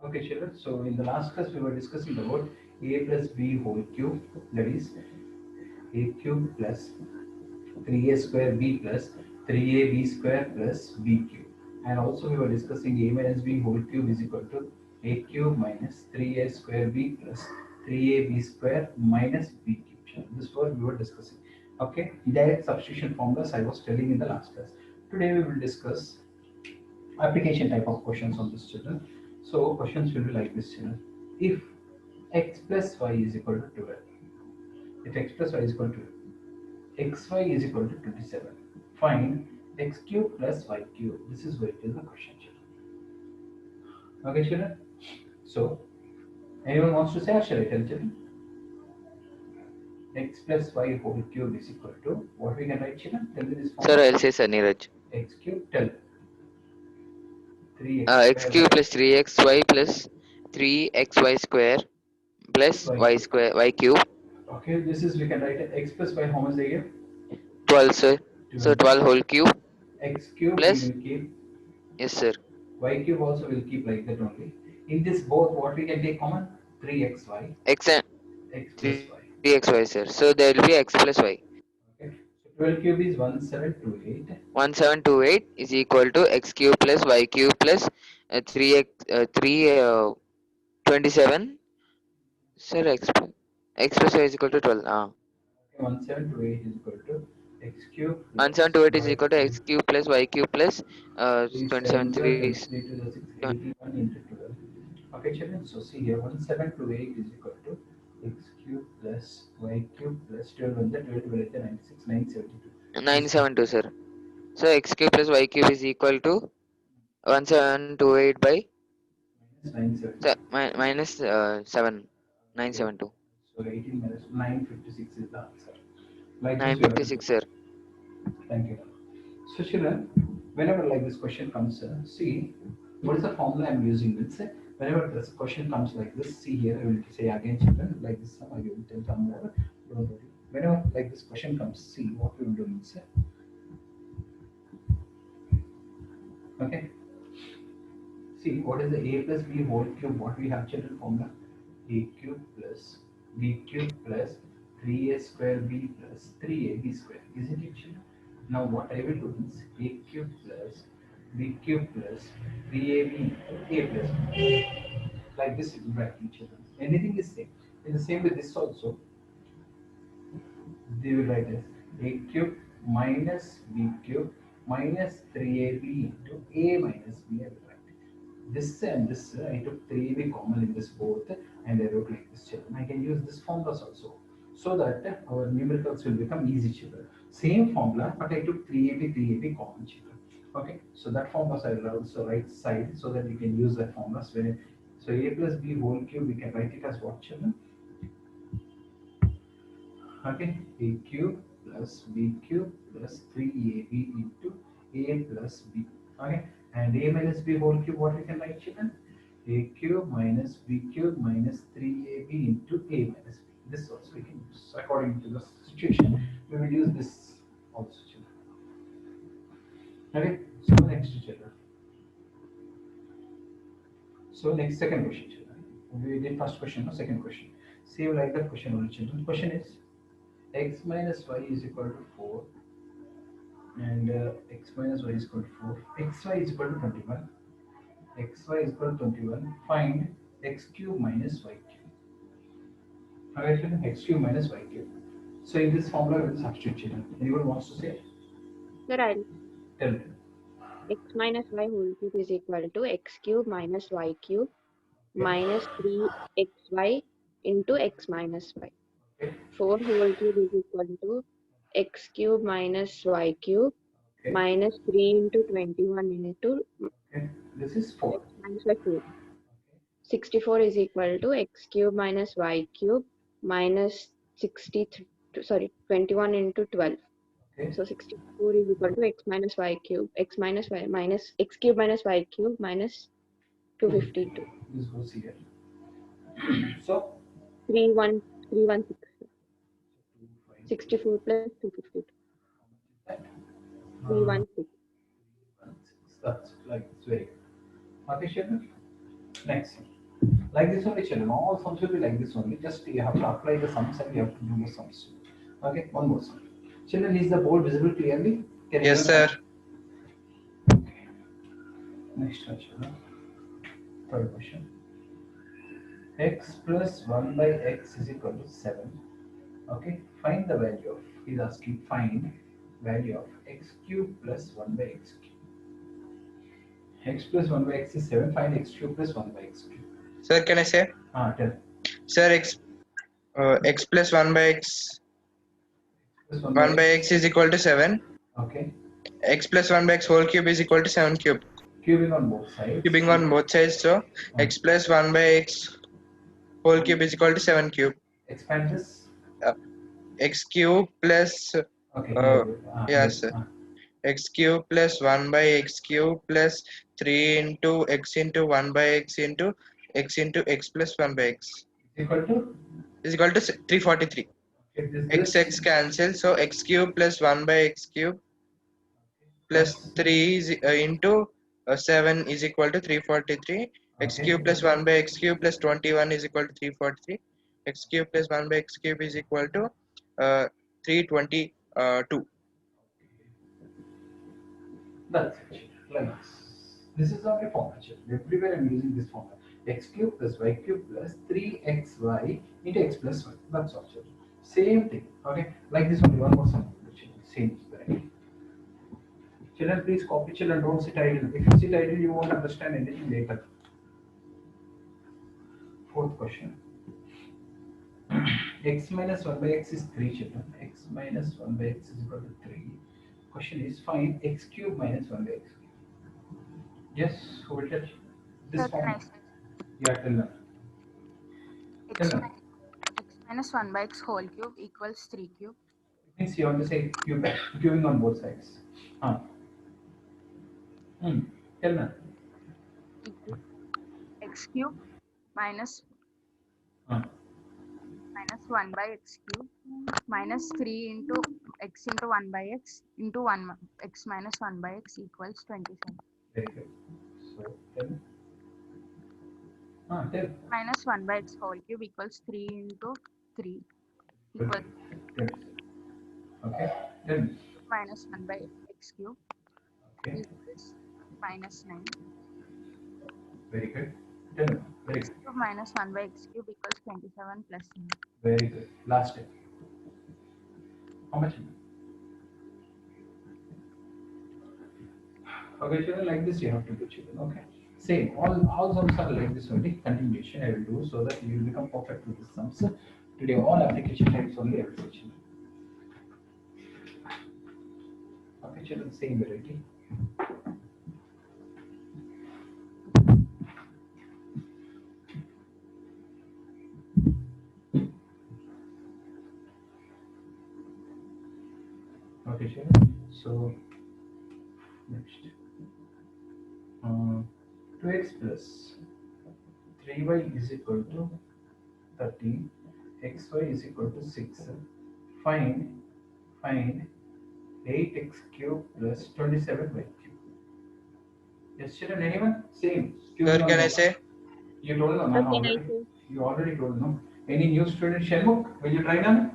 Okay, children. So in the last class we were discussing about a plus b whole cube, that is a cube plus 3a square b plus 3ab square plus b cube. And also we were discussing a minus b whole cube is equal to a cube minus 3a square b plus 3ab square minus b cube. This was we were discussing. Okay, direct substitution formulas I was telling in the last class. Today we will discuss application type of questions on this children. So questions will be like this children. If x plus y is equal to 12, if x plus y is equal to xy is equal to 27, find x cube plus y cube. This is where it is the question children. Okay children. So anyone wants to say or shall I tell children? X plus y whole cube is equal to what we can write children? Tell me this Sir, formula. I'll say Sir Neeraj. X cube tell 3x X square cube y plus 3xy plus 3xy square plus plus y y cube. square y cube Okay, this is we can write it x plus y. How much they give? 12, sir. So 12. 12 whole cube X cube we plus, will keep, yes sir, y cube also will keep like that only. In this both, what we can take common? 3xy, x and x plus y. 3xy, sir. So there will be x plus y. Okay. So 12 cube is 1728. 1728 is equal to x cube plus y cube plus 3x 27. Sir, x plus y is equal to 12. Okay, 1728 is equal to x cube plus 1728 is y equal to cube. x cube plus y cube plus 3 27 7 3 23 to the 6, 81 into 12. Okay, children. So see here 1728 is equal to x cube plus y cube plus 12 and the 12 will 96, 972. This is 972, sir. So x cube plus y cube is equal to 1728 by minus 972. minus 7 Okay. 972 So 18 minus 956 is the answer. Like this we have to do. 956, sir. Thank you. So children, whenever like this question comes, see what is the formula I'm using. Let's say whenever this question comes like this, see here I will say again children like this. I will tell some more. Don't worry. Whenever like this question comes, see what we will do means. Okay. See what is the a plus b whole cube? What we have children formula? A cube plus b cube plus 3a square b plus 3ab square. Isn't it children? Now what I will do is a cube plus b cube plus 3ab a plus b. Like this it will write children. Anything is same. In the same with this also, they will write as a cube minus b cube minus 3ab into a minus b. I will write this and this. I took 3ab common in this both and I wrote like this children. I can use this formulas also so that our numericals will become easy children. Same formula but I took 3ab common children. Okay, so that formulas I will also write side so that you can use that formulas when. So a plus b whole cube we can write it as what children? Okay, a cube plus b cube plus 3ab into a plus b. Okay, and a minus b whole cube, what we can write children? A cube minus b cube minus 3ab into a minus b. This also we can use according to the situation. We will use this also children. Okay, so next children. So next second question children. We did first question, no second question. Same like that question only children. Question is x minus y is equal to 4 and x minus y is equal to 4, xy is equal to 21, xy is equal to 21, find x cube minus y cube. Alright children, x cube minus y cube. So in this formula we will substitute children. Anyone wants to say? Sir, I'll Tell me. x minus y whole cube is equal to x cube minus y cube Okay, minus 3xy into x minus y. okay, 4 whole cube is equal to x cube minus y cube okay, minus 3 into 21 into okay. This is 4. x minus y 4. 64 is equal to x cube minus y cube minus 63, sorry, 21 into 12. Okay, So 64 is equal to x minus y cube, x minus y minus x cube minus y cube minus 250. 252. This goes here. So 31316. 2, 5, 64 plus 252. how much is that? 316. 1, 6. That's like it's very good. Okay, children. Next. Like this only, children. All sums will be like this only. Just you have to apply the sums and you have to do the sums. Okay, one more sum. Children, is the board visible clearly? Can Yes, everyone- sir. Next one, children. Third question. X plus 1 by x is equal to 7. Okay, find the value of, he's asking find value of x cube plus 1 by x cube. X plus 1 by x is 7, find x cube plus 1 by x cube. Sir, can I say? Tell. Sir, x plus 1 by x, Plus 1 1 by x is equal to 7. Okay, X plus 1 by x whole cube is equal to 7 cube. cubing on both sides. Cubing on both sides, so x plus 1 by x whole cube is equal to 7 cube. Expand this. X cube plus, Okay, yes, sir. X cube plus 1 by x cube plus 3 into x into 1 by x into x plus 1 by x equal to is equal to 343. okay, X cancel, so x cube plus 1 by x cube plus 3 is, into 7 is equal to 343. X Okay. cube plus 1 by x cube plus 21 is equal to 343. X cube plus 1 by x cube is equal to 322. That's it. Like this. This is not a format. Everywhere I'm using this format. X cube plus y cube plus 3xy into x plus 1. That's all. Children. Same thing. Okay. Like this only. One more sum. Same. Children, please copy. Children, don't sit idle. If you sit idle, you won't understand anything later. Fourth question. X minus 1 by x is 3, children. X minus 1 by x is equal to 3. Question is find x cube minus 1 by x cube. Yes, who will tell? This Sir, can I form. say Yeah, tell them. x, Tell them. x minus 1 by x whole cube equals 3 cube? It means you want to say cube, cubing on both sides. Tell them. Equal x cube minus minus 1 by x cube minus 3 into x into 1 by x into 1 x minus 1 by x equals 27. Very good. So tell me. Tell. Minus 1 by x whole cube equals 3 into 3 equals Tell. Okay. Tell me. minus 1 by x cube Okay. equals minus 9. Very good. Tell me. Very X good. cube minus 1 by x cube equals 27 plus 9. Very good. Last step. How much? Okay, children, like this you have to do, children. Okay. Same. All sums are like this only. Continuation I will do so that you will become perfect with the sums. Today all application types only I will teach you. Okay, children, same variety. Okay, children. So next. 2x plus 3y is equal to 13, xy is equal to 6. Find 8x cube plus 27y cube. Yes, children, anyone? Same. Sir, can I say? You told no, How no, can I already. say? You already told no. Any new student, Shenmukh? Will you try now?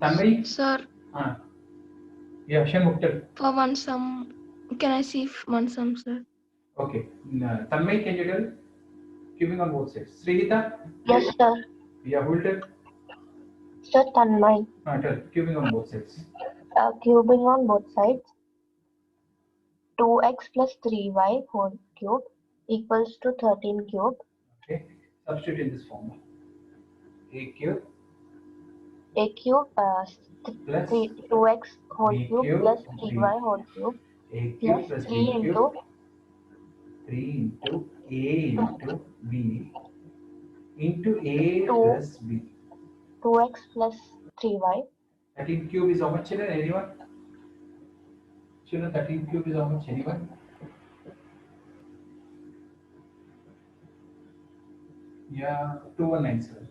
Tanmay? Sir, Yeah, Shenmukh, tell. for one sum, can I see one sum, sir? Okay. Tanmay, can you tell? Cubing on both sides. Srihita? Yes, sir. Yeah, who will tell? Sir, Tanmay. Tell. Cubing on both sides. Cubing on both sides. 2x plus 3y whole cube equals to 13 cube. Okay. Substitute in this formula. A cube A cube plus 2x whole B cube cube, plus B. 3y whole cube A cube plus plus 3 B into cube. 3 into A into B into A Two. plus B. 2x plus 3y. 13 cube is how much, children? Anyone? Children, 13 cube is how much? Anyone? Yeah, 2197.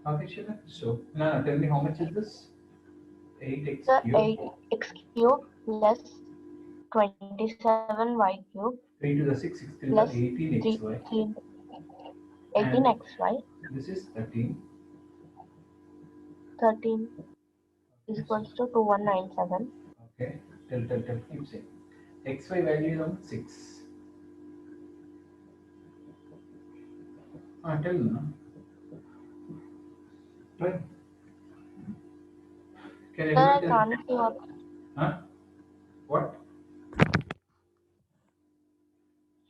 Okay, children. So, now tell me how much is this? 8x Sir, cube. 8x cube plus 27y cube 3 to the 6, 6 3 plus the 18 3, xy. 3 18xy, This is 13. 13 is equals to 2197. Okay. Tell. Keep saying. Xy value is on 6. Tell now. Right. Can Sir, I anyone tell? can't see what. Huh? What?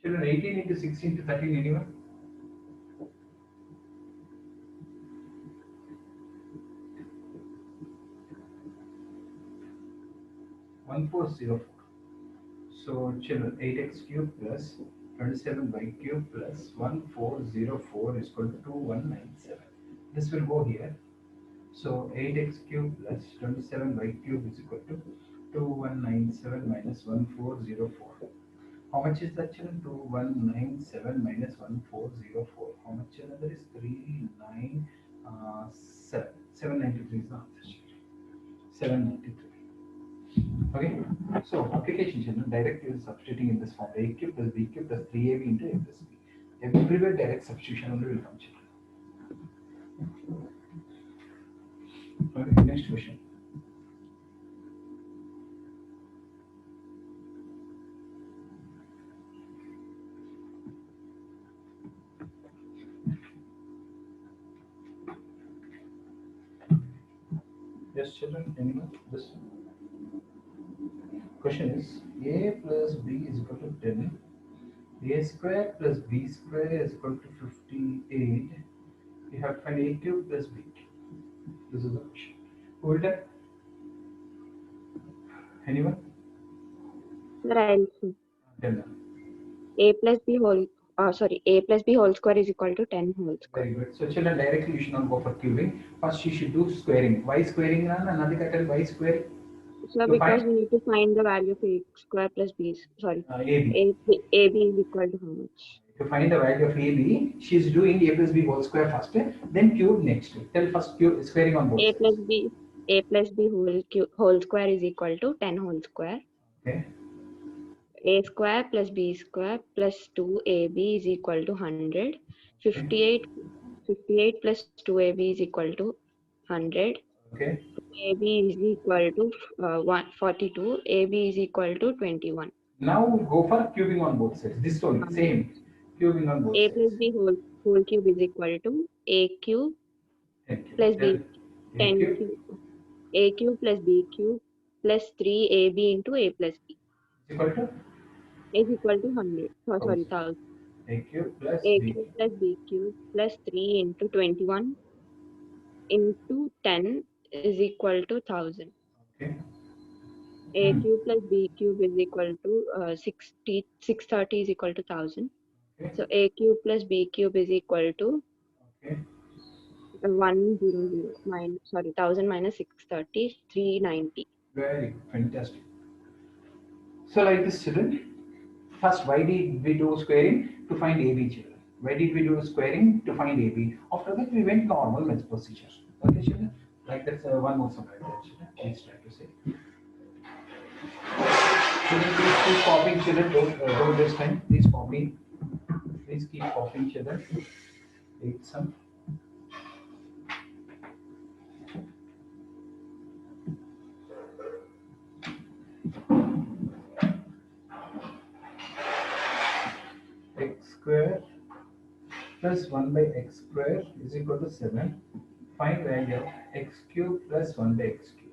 Children, 18 into 16 to 13, anyone? One four zero four. So children, 8x cube plus 27y cube plus 1404 is equal to 2197. This will go here. So 8x cube plus 27y cube is equal to 2197 minus 1404. How much is that, children? 2197 minus 1404. How much, children? That is 397. 793 is the answer. 793. Okay. So application, children, directly is substituting in this form: a cube plus b cube plus 3ab into a plus b. Everywhere direct substitution only will come, children. Okay. Next question. Yes, children, anyone? This question is a plus b is equal to 10. A square plus b square is equal to 58. You have to find a cube plus b cube. This is the question. Who will tell? Anyone? Sir, I'll see. Tell them. A plus b whole A plus b whole square is equal to 10 whole square. Very good. So children, directly you should not go for cubing. First you should do squaring. Why squaring? Another tell why squaring? So To because find we need to find the value of a square plus b, AB. ab is equal to how much? To find the value of AB, she is doing a plus b whole square first, then cube next. Tell first cube squaring on both A sides. plus b whole square is equal to 10 whole square. Okay. A square plus b square plus 2ab is equal to 100. 58 plus 2ab is equal to 100. Okay. AB is equal to 142. AB is equal to 21. Now go for cubing on both sides. This only same cubing on both A sides. plus b whole cube is equal to a cube Thank you. plus b Tell A 10 cube cube. A cube plus b cube plus 3ab into a plus b is equal to is equal to 100. Oh, sorry, 1000. a cube plus A b cube cube. plus b cube plus 3 into 21 into 10 is equal to 1000. Okay. A cube plus b cube is equal to 630 is equal to 1000. Okay. So a cube plus b cube is equal to Okay. 100 minus 1000 minus 630 390. Very good. Fantastic. So like this, children. First, why did we do squaring? To find AB, children. Why did we do squaring? To find AB. After that, we went normal maths procedure. Okay, children. Like that's one more subject, children. Please try to say. Children, please keep copying, children. Don't waste time. Please copy. Please keep copying, children. Take some. X square plus 1 by x square is equal to 7. Find value of x cube plus 1 by x cube.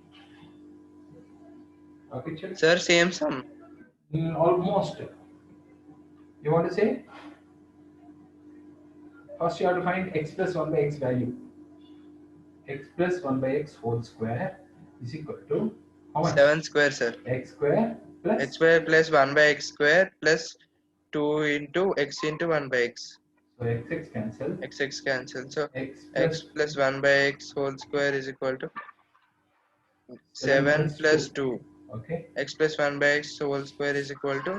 Okay, children? Sir, same sum. Almost. You want to say? First you have to find x plus 1 by x value. X plus 1 by x whole square is equal to how much? 7 square, sir. X square plus X square plus 1 by x square plus 2 into x into 1 by x. so x cancel. X cancel. So X x plus 1 by x whole square is equal to 7 plus 2. Okay. X plus 1 by x whole square is equal to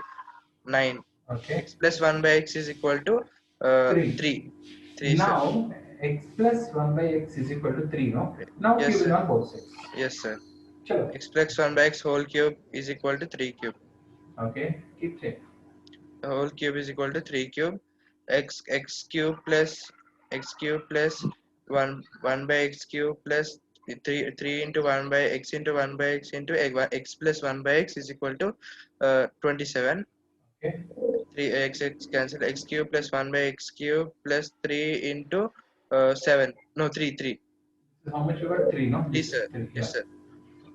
9. Okay. X plus 1 by x is equal to 3. 3, sir. Now x plus 1 by x is equal to 3, no? Now Yes, cubing sir. on both sides. Yes, sir. Chalo. X plus 1 by x whole cube is equal to 3 cube. Okay. Keep saying. whole cube is equal to 3 cube. X cube plus 1 by x cube plus 3 into 1 by x into 1 by x into x plus 1 by x is equal to 27. Okay. 3 x cancel, x cube plus 1 by x cube plus 3 into 7. No, 3. So how much you got? 3, no? Yes, sir. Three, Yes, sir.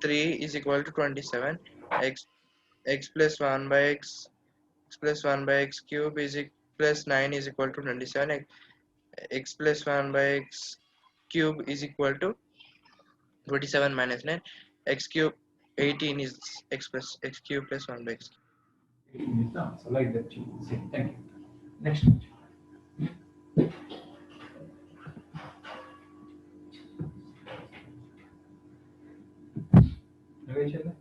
3 is equal to 27. X plus 1 by x plus 1 by x cube plus 9 is equal to 27. X plus 1 by x cube is equal to 27 minus 9. X cube 18 is x cube plus 1 by x. 18 is the answer. Like that, you can see. Thank you. Next one. Okay, children.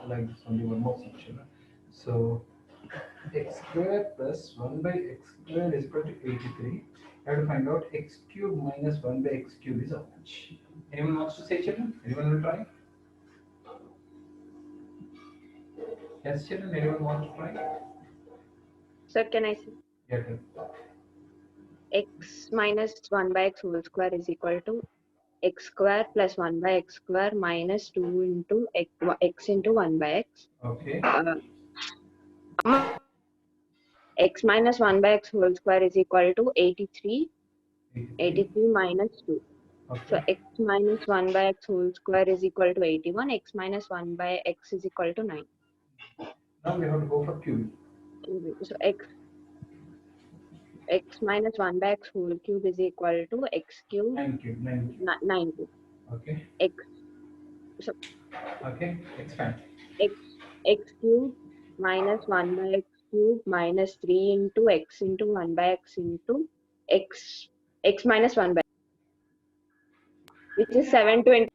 Like this, only one more section. So x square plus 1 by x square is equal to 83. I have to find out x cube minus 1 by x cube is how much. Anyone wants to say, children? Anyone will try? Yes, children. Anyone wants to try? Sir, can I say Yeah. Tell. x minus 1 by x whole square is equal to x square plus 1 by x square minus 2 into x into 1 by x. Okay. X minus 1 by x whole square is equal to 83. 83 minus 2. So Okay. x minus 1 by x whole square is equal to 81. X minus 1 by x is equal to 9. Now we have to go for cube. So x minus 1 by x whole cube is equal to x cube 9 cube. 9 cube. 9 cube. Okay. X Okay. Expand. x cube minus 1 by x cube minus 3 into x into 1 by x into x minus 1 by, which is 720.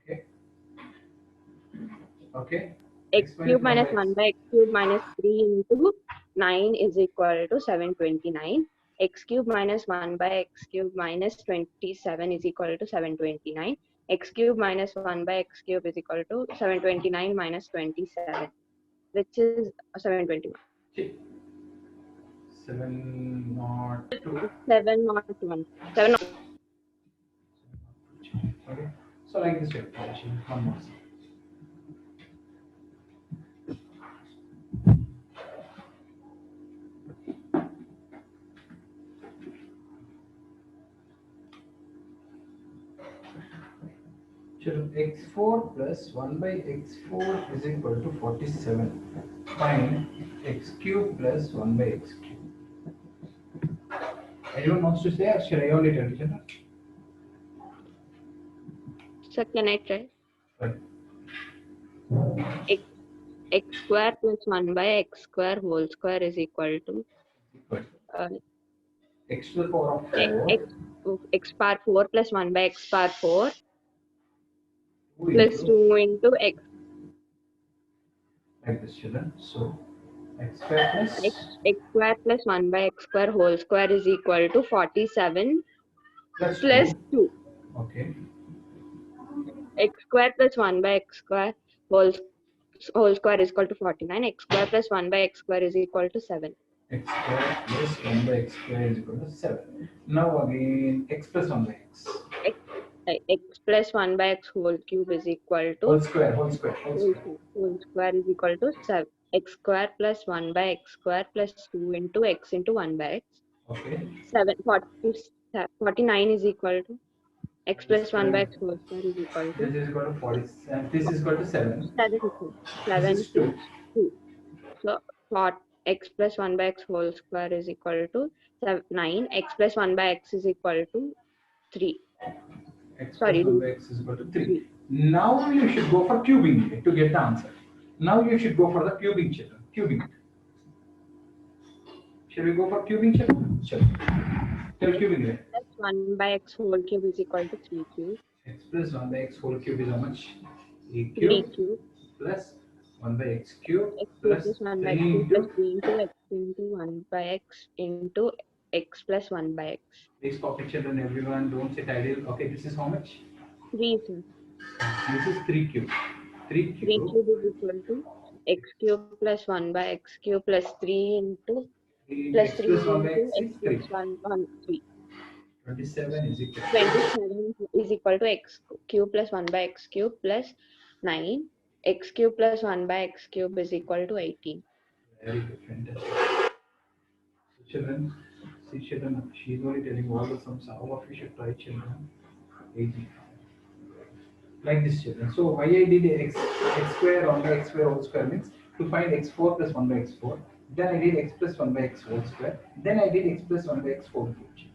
Okay. Okay. X cube minus 1 1 by x cube minus 3 into 9 is equal to 729. X cube minus 1 by x cube minus 27 is equal to 729. X cube minus 1 by x cube is equal to 729 minus 27, which is 721. 702. 701. 7. Okay. So like this way. One more. Children, x4 plus 1 by x4 is equal to 47. Find x cube plus 1 by x cube. Anyone wants to say, or should I only tell children? So can I try? Right. X square plus 1 by x square whole square is equal to X to the power of 4 x power 4 plus 1 by x power 4 2 plus 2 into x. like this, children. So x square plus X square plus 1 by x square whole square is equal to 47 plus plus 2. Okay. X square plus 1 by x square whole square is equal to 49. X square plus 1 by x square is equal to 7. X square plus 1 by x square is equal to 7. Now again x plus 1 by x. X plus 1 by x whole cube is equal to Whole square. whole square is equal to 7. X square plus 1 by x square plus 2 into x into 1 by x. Okay. 49 is equal to x plus 1 by x whole square is equal to This is equal to 47. This is equal to 7. 7 This is 2. 2. So x plus 1 by x whole square is equal to 9. X plus 1 by x is equal to 3. X Sorry, plus 1 by x is equal to 3. Now you should go for cubing to get the answer. Now you should go for the cubing, children. Cubing. Shall we go for cubing, children? Sure. Tell cubing there. Plus 1 by x whole cube is equal to 3 cube. X plus 1 by x whole cube is how much? A 3 cube cube. plus 1 by x cube X plus plus 1 by 3 x plus into. 3 into x into 1 by x into x plus 1 by x. Please copy, children, everyone. Don't say ideal. Okay, this is how much? 3, sir. This is 3 cube. 3 3 cube cube is equal to x cube plus 1 by x cube plus 3 into plus X 3 plus 1 by into x x is 3. plus 1, 3. 27 is equal to 27 is equal to x cube plus 1 by x cube plus 9. X cube plus 1 by x cube is equal to 18. very good, fantastic. So children, see children, she's only telling all the sums. All of you should try children. 18. Like this children. So why I did x square 1 by x square whole square means to find x4 plus 1 by x4. Then I did x plus 1 by x whole square. Then I did x plus 1 by x4 cube.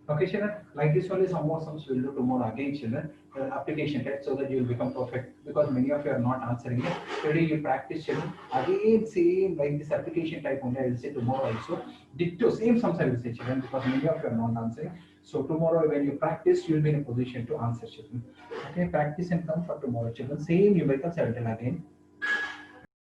Okay, children. Like this only some more sums we'll do tomorrow again, children. Application test so that you will become perfect. Because many of you are not answering it. Today you practice, children. Again, same like this application type only. I will say tomorrow also. Ditto, same sums I will say, children. Because many of you are not answering. So tomorrow when you practice, you will be in a position to answer, children. Okay, practice and come for tomorrow, children. Same numericals I will tell again.